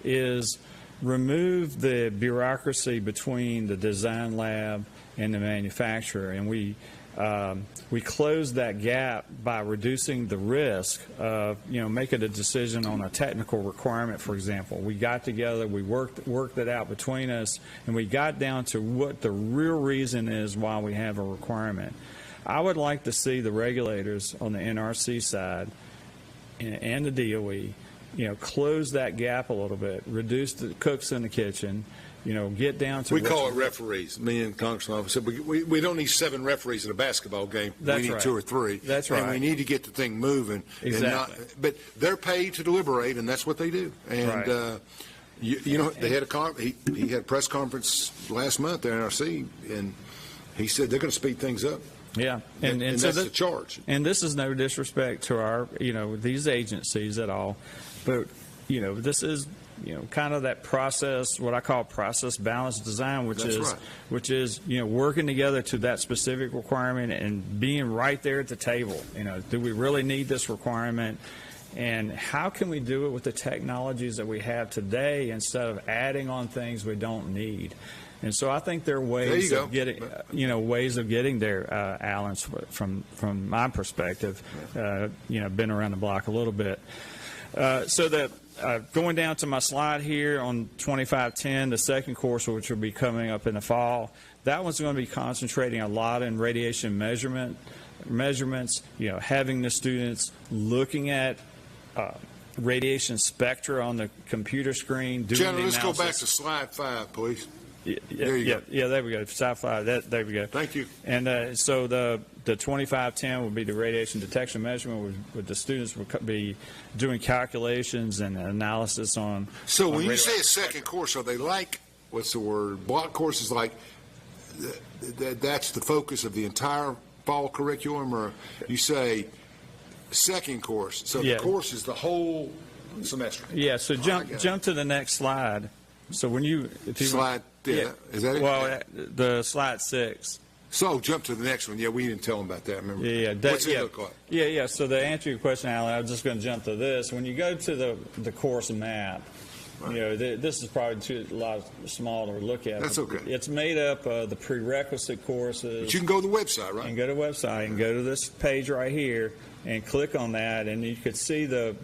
is remove the bureaucracy between the design lab and the manufacturer, and we closed that gap by reducing the risk of making a decision on a technical requirement. For example, we got together, we worked it out between us, and we got down to what the real reason is why we have a requirement. I would like to see the regulators on the NRC side and the DOE close that gap a little bit, reduce the cooks in the kitchen, get down to... We call it referees. Me and Congressman Officer said we don't need 7 referees at a basketball game. That's we need right. 2 or 3. That's right. And we need to get the thing moving. Exactly. But they're paid to deliberate, and that's what they do. And, right. They had he had a press conference last month at NRC, and he said they're going to speed things up. Yeah, and so that's the charge. And this is no disrespect to our, these agencies at all, but this is, kind of that process, what I call process balanced design, which is working together to that specific requirement and being right there at the table. Do we really need this requirement? And how can we do it with the technologies that we have today instead of adding on things we don't need? And so I think there are ways of getting, there, Alan, from my perspective. Been around the block a little bit. So that going down to my slide here on 2510, the second course, which will be coming up in the fall, that one's going to be concentrating a lot in radiation measurements. Having the students looking at radiation spectra on the computer screen. General, let's go back to slide 5, please. There you go. Yeah, there we go. Sci-fi. There we go. Thank you. And so the 2510 will be the radiation detection measurement, with the students will be doing calculations and analysis on. So when you say a second course, are they like, what's the word, block courses, like that's the focus of the entire fall curriculum, or you say second course? So the course is the whole semester. Yeah. So jump to the next slide. So when slide. Yeah. Is that it? Well, the slide 6. So jump to the next one. Yeah, we didn't tell them about that. Remember? Yeah. What's it look like? Yeah. So to answer your question, Alan, I was just going to jump to this. When you go to the course map, right. This is probably a lot small to look at. That's okay. It's made up of the prerequisite courses. But you can go to the website, right? And go to the website and go to this page right here and click on that, and you could see the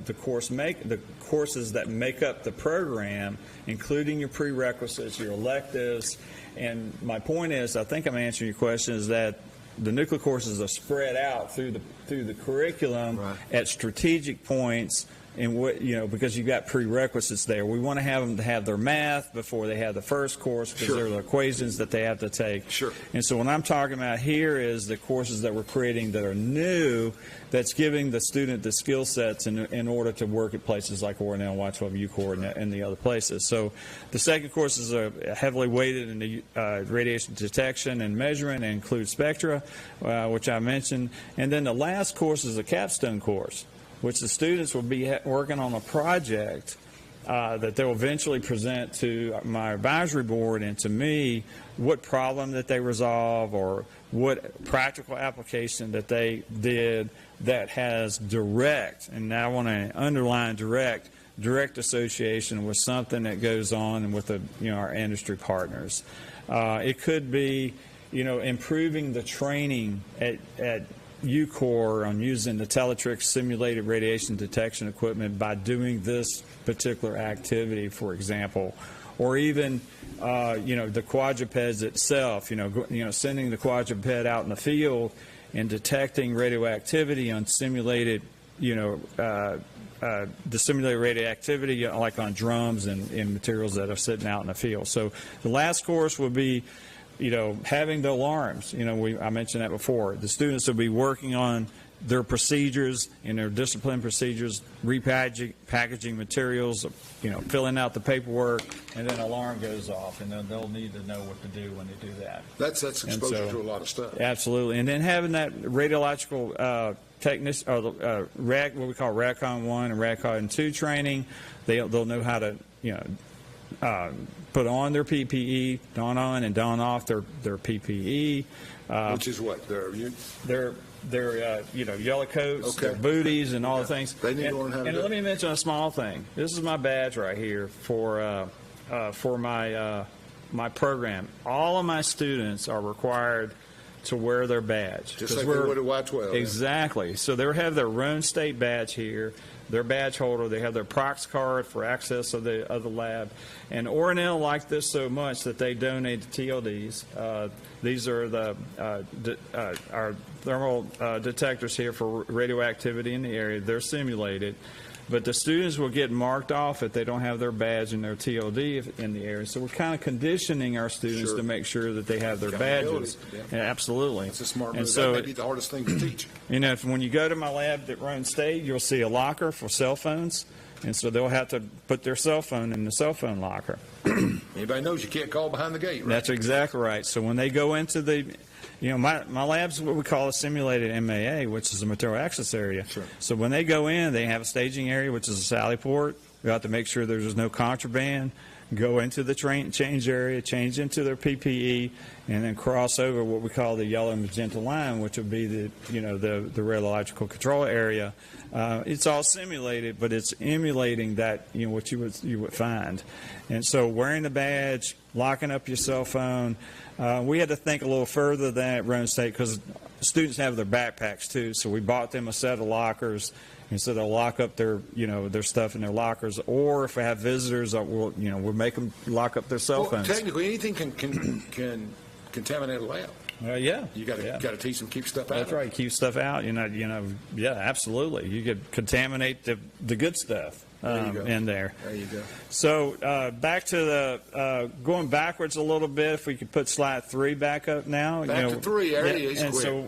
courses that make up the program, including your prerequisites, your electives. And my point is, I think I'm answering your question, is that the nuclear courses are spread out through the curriculum at strategic points. And because you've got prerequisites there. We want to have them to have their math before they have the first course, because there are the equations that they have to take. Sure. And so what I'm talking about here is the courses that we're creating that are new, that's giving the student the skill sets in order to work at places like Ornell, Y12, UCOR, and the other places. So the second courses are heavily weighted in the radiation detection and measurement, and include spectra, which I mentioned. And then the last course is a capstone course, which the students will be working on a project that they'll eventually present to my advisory board and to me, what problem that they resolve or what practical application that they did that has direct, and now I want to underline direct association with something that goes on and with our industry partners. It could be, improving the training at UCOR on using the Teletrix simulated radiation detection equipment by doing this particular activity, for example, or even the quadrupeds itself. Sending the quadruped out in the field and detecting radioactivity on simulated, the simulated radioactivity like on drums and materials that are sitting out in the field. So the last course will be, having the alarms. I mentioned that before. The students will be working on their procedures and their discipline procedures, repackaging materials, filling out the paperwork, and then an alarm goes off, and then they'll need to know what to do when they do that. That's exposure to a lot of stuff. Absolutely. And then having that radiological technician, or what we call RADCON 1 and RADCON 2 training, they'll know how to, put on their PPE, don on and don off their PPE. Which is what? Their yellow coats, their booties, and all the things. They need to learn how to do it. And let me mention a small thing. This is my badge right here for my program. All of my students are required to wear their badge. Just like they would at Y12. Exactly. So they have their Roane State badge here, their badge holder. They have their Prox card for access of the lab. And Ornell liked this so much that they donated TLDs. These are our thermal detectors here for radioactivity in the area. They're simulated. But the students will get marked off if they don't have their badge and their TLD in the area. So we're kind of conditioning our students to make sure that they have their badges. Yeah, absolutely. It's a smart move. And so that may be the hardest thing to teach. When you go to my lab at Roane State, you'll see a locker for cell phones. And so they'll have to put their cell phone in the cell phone locker. Anybody knows you can't call behind the gate, right? That's exactly right. So when they go into the my lab's what we call a simulated MAA, which is a material access area. Sure. So when they go in, they have a staging area, which is a sally port. We have to make sure there's no contraband. Go into the change area, change into their PPE, and then cross over what we call the yellow and magenta line, which would be the radiological control area. It's all simulated, but it's emulating that what you would find. And so wearing the badge, locking up your cell phone. We had to think a little further than at Roane State because students have their backpacks too. So we bought them a set of lockers, and so they'll lock up their their stuff in their lockers. Or if we have visitors, we'll make them lock up their cell phones. Technically, anything can contaminate a lab. Yeah, you got to teach them keep stuff out. That's right, keep stuff out. Yeah, absolutely. You could contaminate the good stuff in there. There you go. So back to the going backwards a little bit. If we could put slide 3 back up now. Back to 3. There it is. And quick. So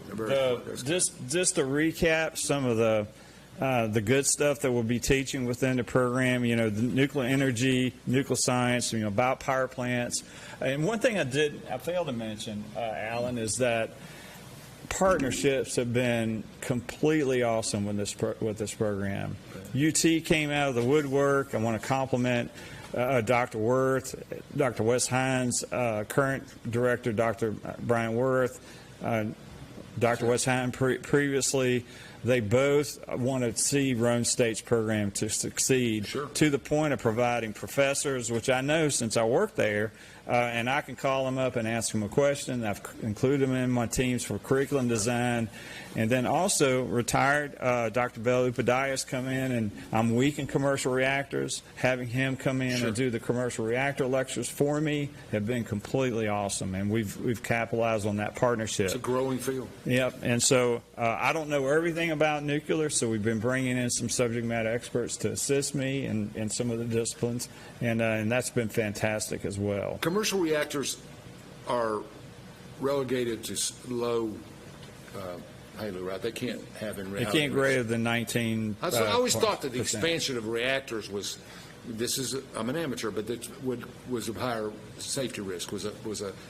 just to recap some of the good stuff that we'll be teaching within the program, the nuclear energy, nuclear science, about power plants. And one thing I failed to mention, Alan, is that partnerships have been completely awesome with this program. UT came out of the woodwork. I want to compliment Dr. Worth, Dr. Wes Hines, current director, Dr. Brian Worth, Dr. Wes Hines previously. They both want to see Roane State's program to succeed to the point of providing professors, which I know since I worked there, and I can call them up and ask them a question. I've included them in my teams for curriculum design. And then also retired Dr. Bel Upadias come in, and I'm weak in commercial reactors. Having him come in and do the commercial reactor lectures for me have been completely awesome, and we've capitalized on that partnership. It's a growing field. Yep, and so I don't know everything about nuclear, so we've been bringing in some subject matter experts to assist me in some of the disciplines, and that's been fantastic as well. Commercial reactors are relegated to low HALEU, right? They can't have in reality. They can't greater than 19. I always thought that the expansion of reactors was. I'm an amateur, but that was a higher safety risk, was a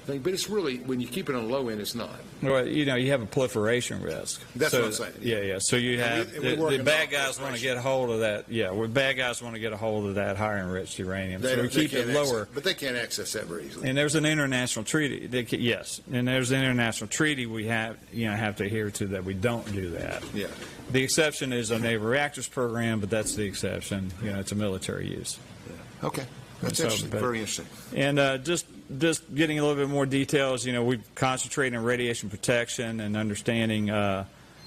thing. But it's really, when you keep it on the low end, it's not. Well, you have a proliferation risk. That's what I'm saying. Yeah. So you have the bad guys want to get a hold of that. Yeah, bad guys want to get a hold of that higher enriched uranium. So we keep it lower. But they can't access that very easily. And there's an international treaty. And there's an international treaty we have to adhere to that we don't do that. Yeah. The exception is a naval reactors program, but that's the exception. It's a military use. Yeah. Okay. That's interesting. Very interesting. And just getting a little bit more details, we concentrate on radiation protection and understanding,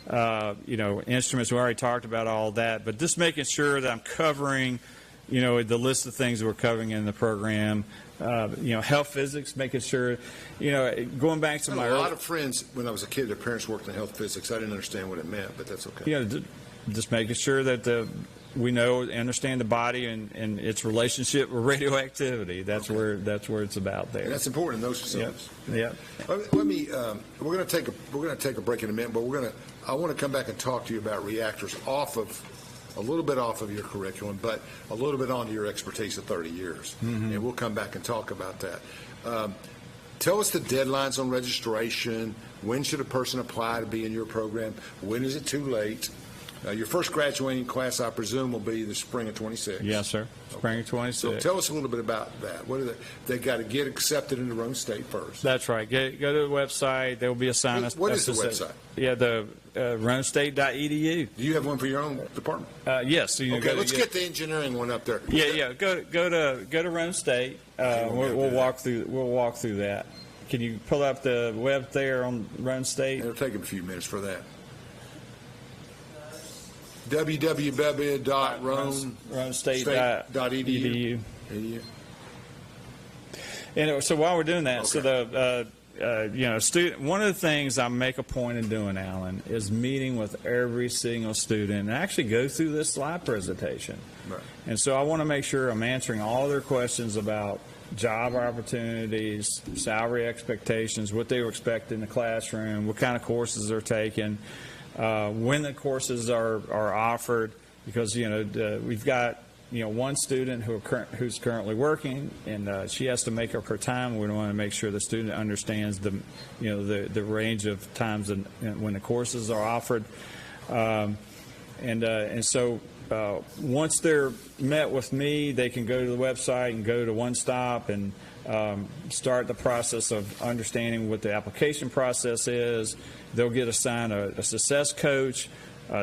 instruments. We already talked about all that, but just making sure that I'm covering, the list of things that we're covering in the program. Health physics, making sure, going back to my a lot of friends when I was a kid, their parents worked in health physics. I didn't understand what it meant, but that's okay. Just making sure that we know and understand the body and its relationship with radioactivity. That's where it's about there. And that's important in those facilities. Yep. Let me. We're going to take a break in a minute, but I want to come back and talk to you about reactors a little bit off of your curriculum, but a little bit onto your expertise of 30 years. Mm-hmm. And we'll come back and talk about that. Tell us the deadlines on registration. When should a person apply to be in your program? When is it too late? Your first graduating class, I presume, will be the spring of 26. Yes, sir. Spring of 26. So tell us a little bit about that. What are they got to get accepted into Roane State first. That's right. Go to the website. There will be a sign. What is the website? Yeah, the roanestate.edu. Do you have one for your own department? Yes. So let's get the engineering one up there. Yeah. Go to Roane State. We'll walk through that. Can you pull up the web there on Roane State? It'll take a few minutes for that. www.roanestate.edu. And so while we're doing that, okay. So student. One of the things I make a point of doing, Alan, is meeting with every single student and actually go through this slide presentation. Right. And so I want to make sure I'm answering all their questions about job opportunities, salary expectations, what they were expecting in the classroom, what kind of courses they're taking. When the courses are offered, because we've got one student who's currently working, and she has to make up her time. We want to make sure the student understands the range of times when the courses are offered, and so once they're met with me, they can go to the website and go to One Stop and start the process of understanding what the application process is. They'll get assigned a success coach.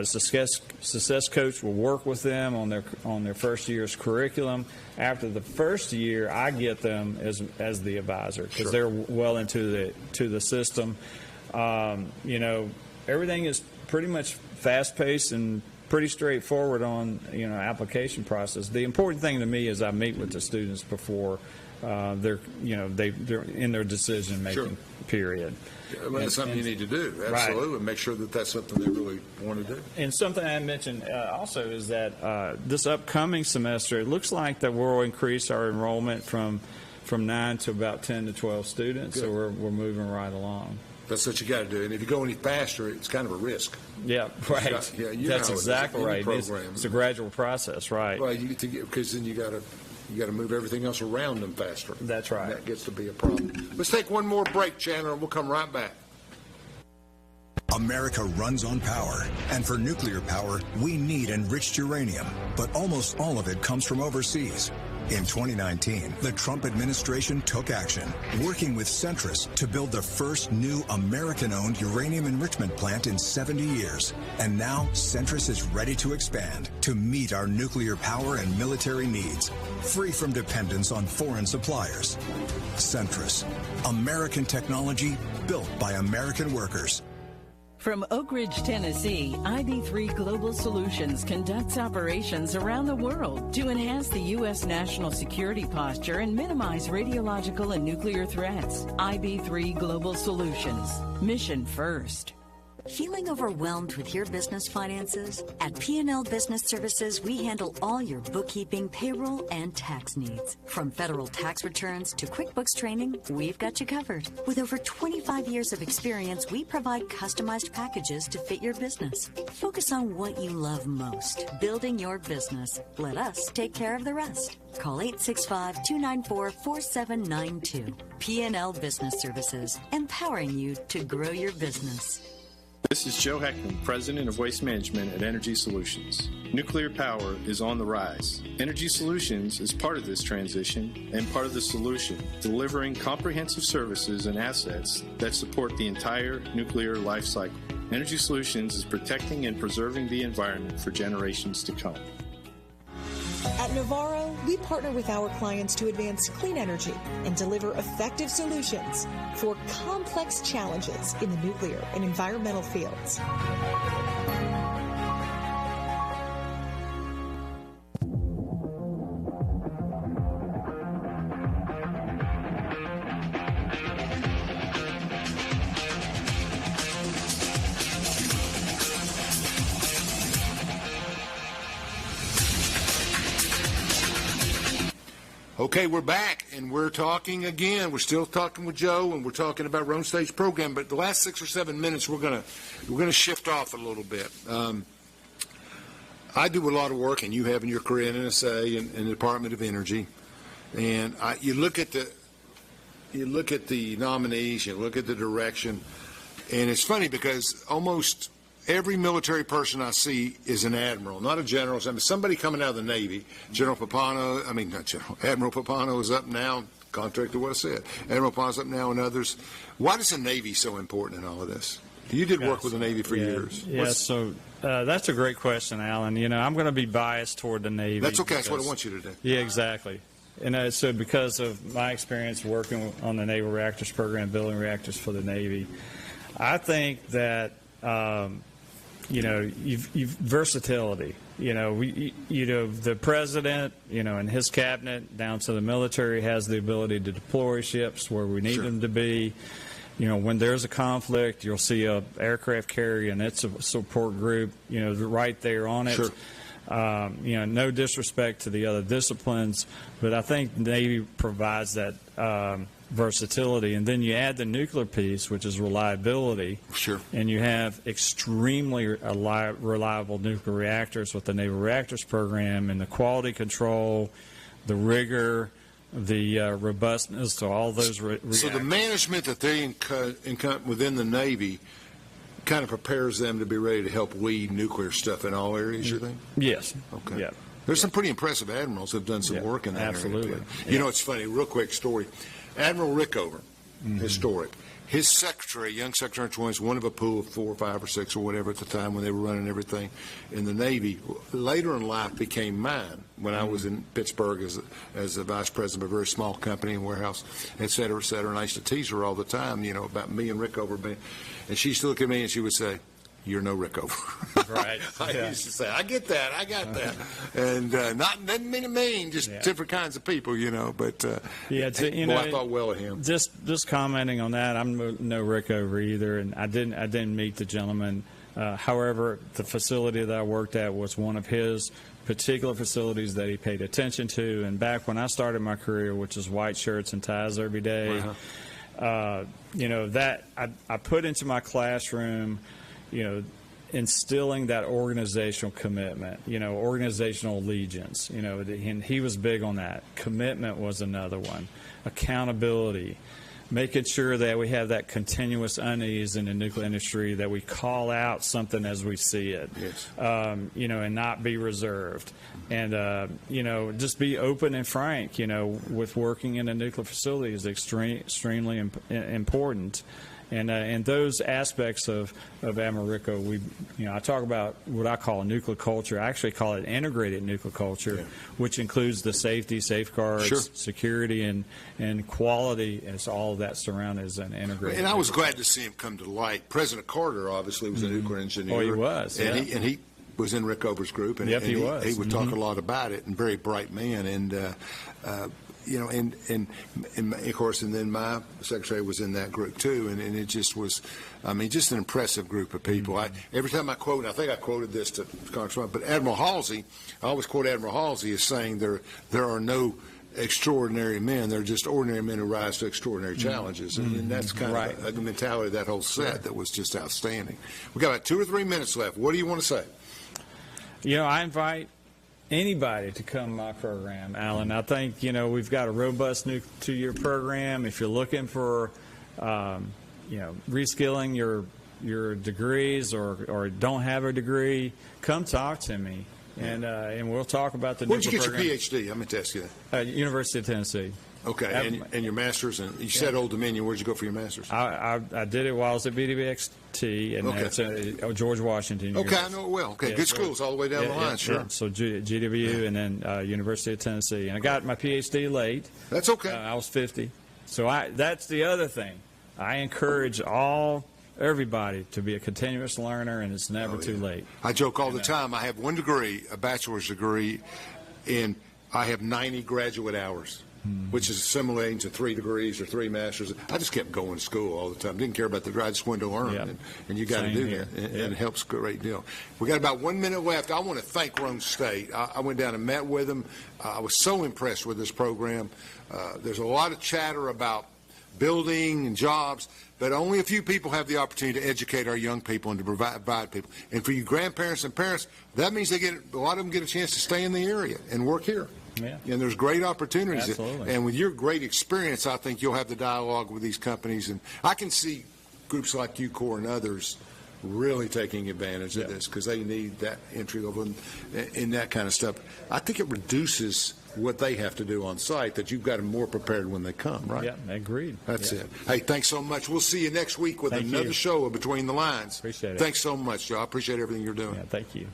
Success coach will work with them on their first year's curriculum. After the first year, I get them as the advisor because they're well into the system. Everything is pretty much fast-paced and pretty straightforward on application process. The important thing to me is I meet with the students before they're in their decision making period. Well, that's something you need to do. Absolutely, right. Make sure that that's something they really want to do. And something I mentioned also is that this upcoming semester, it looks like that we'll increase our enrollment from 9 to about 10 to 12 students. Good. So we're moving right along. That's what you got to do. And if you go any faster, it's kind of a risk. Yeah, right. That's exactly right. It's a gradual process, right? Well, because then you got to move everything else around them faster. That's right. And that gets to be a problem. Let's take one more break, Chandler, and we'll come right back. America runs on power, and for nuclear power, we need enriched uranium, but almost all of it comes from overseas. In 2019, the Trump administration took action, working with Centrus to build the first new American-owned uranium enrichment plant in 70 years. And now, Centrus is ready to expand to meet our nuclear power and military needs, free from dependence on foreign suppliers. Centrus, American technology built by American workers. From Oak Ridge, Tennessee, ID3 Global Solutions conducts operations around the world to enhance the U.S. national security posture and minimize radiological and nuclear threats. ID3 Global Solutions. Mission first. Feeling overwhelmed with your business finances? At P&L Business Services, we handle all your bookkeeping, payroll, and tax needs. From federal tax returns to QuickBooks training, we've got you covered. With over 25 years of experience, we provide customized packages to fit your business. Focus on what you love most, building your business. Let us take care of the rest. Call 865-294-4792. P&L Business Services, empowering you to grow your business. This is Joe Heckman, President of Waste Management at Energy Solutions. Nuclear power is on the rise. Energy Solutions is part of this transition and part of the solution, delivering comprehensive services and assets that support the entire nuclear life cycle. Energy Solutions is protecting and preserving the environment for generations to come. At Navarro, we partner with our clients to advance clean energy and deliver effective solutions for complex challenges in the nuclear and environmental fields. Okay, we're back, and we're talking again. We're still talking with Joe, and we're talking about Roane Stage program. But the last 6 or 7 minutes, we're gonna shift off a little bit. I do a lot of work, and you have in your career in NSA and the Department of Energy. And you look at the nominees, you look at the direction, and it's funny because almost every military person I see is an admiral, not a general. I mean, somebody coming out of the Navy. Admiral Papano is up now, contrary to what I said. Admiral Papano's up now, and others. Why is the Navy so important in all of this? You did work with the Navy for years. Yeah, so that's a great question, Alan. You know, I'm going to be biased toward the Navy. That's okay. That's what I want you to do. Yeah, exactly. And so because of my experience working on the Naval Reactors program, building reactors for the Navy, I think that you know, you've versatility. You know, the president, you know, and his cabinet down to the military has the ability to deploy ships where we need them to be. You know, when there's a conflict, you'll see a aircraft carrier and its a support group, you know, right there on it. You know, no disrespect to the other disciplines, but I think the Navy provides that versatility. And then you add the nuclear piece, which is reliability. And you have extremely reliable nuclear reactors with the Naval Reactors program, and the quality control, the rigor, the robustness to all those reactors. So the management that they within the Navy kind of prepares them to be ready to help lead nuclear stuff in all areas, you think? Yes. Okay. Yeah. There's some pretty impressive admirals who have done some work in that absolutely. area. You know, it's funny, real quick story. Admiral Rickover, historic. His secretary, young secretary in 20s, one of a pool of 4 or 5 or 6 or whatever at the time when they were running everything in the Navy. Later in life became mine when I was in Pittsburgh as a vice president of a very small company and warehouse, et cetera, et cetera. And I used to tease her all the time, you know, about me and Rickover being, and she used to look at me and she would say, "You're no Rickover." Right. I used to say, "I get that, I got that," and doesn't mean to mean just different kinds of people, you know. But you know, I thought well of him. Just commenting on that, I'm no Rickover either, and I didn't meet the gentleman. However, the facility that I worked at was one of his particular facilities that he paid attention to. And back when I started my career, which is white shirts and ties every day, you know, that I put into my classroom, you know, instilling that organizational commitment, you know, organizational allegiance, you know, and he was big on that. Commitment was another one. Accountability, making sure that we have that continuous unease in the nuclear industry, that we call out something as we see it, you know, and not be reserved. And, you know, just be open and frank, you know, with working in a nuclear facility is extremely important. And those aspects of Admiral Ricko, you know, I talk about what I call a nuclear culture. I actually call it integrated nuclear culture, which includes the safety, safeguards, security, and quality, as all of that surrounded as an integrated. And I was glad to see him come to light. President Carter obviously was a nuclear engineer. Oh, he was. And he was in Rickover's group, and, he was. He would talk a lot about it, and very bright man. And you know, and of course, and then my secretary was in that group too, and it just was, I mean, just an impressive group of people. Every time I quote, and I think I quoted this to Congressman, but Admiral Halsey, I always quote Admiral Halsey as saying there are no extraordinary men. They're just ordinary men who rise to extraordinary challenges, and that's kind of the mentality of that whole set that was just outstanding. We got about 2 or 3 minutes left. What do you want to say? You know, I invite anybody to come to my program, Alan. I think, you know, we've got a robust new 2-year program. If you're looking for, you know, reskilling your degrees or don't have a degree, come talk to me, and we'll talk about the Where'd you get program. your PhD? I meant to ask you that. University of Tennessee. Okay, and your master's, and you said Old Dominion. Where'd you go for your master's? I did it while I was at BWXT, and that's George Washington University. Okay, I know it well. Okay, good schools all the way down the line, So GW and then University of Tennessee. And I got my PhD late. That's okay. I was 50. So that's the other thing. I encourage everybody to be a continuous learner, and it's never too late. I joke all the time. I have one degree, a bachelor's degree, and I have 90 graduate hours. which is assimilating to 3 degrees or 3 masters. I just kept going to school all the time. Didn't care about the I just wanted to learn, and you got to do that, and it helps a great deal. We got about 1 minute left. I want to thank Roane State. I went down and met with them. I was so impressed with this program. There's a lot of chatter about building and jobs, but only a few people have the opportunity to educate our young people and to provide people. And for you grandparents and parents, that means a lot of them get a chance to stay in the area and work here. Yeah. And there's great opportunities. Absolutely. And with your great experience, I think you'll have the dialogue with these companies. And I can see groups like UCOR and others really taking advantage of this because they need that entry level and that kind of stuff. I think it reduces what they have to do on site, that you've got them more prepared when they come, right? Yeah, agreed. That's it. Hey, thanks so much. We'll see you next week with another show of Between the Lines. Appreciate it. Thanks so much, Joe. I appreciate everything you're doing. Yeah, thank you.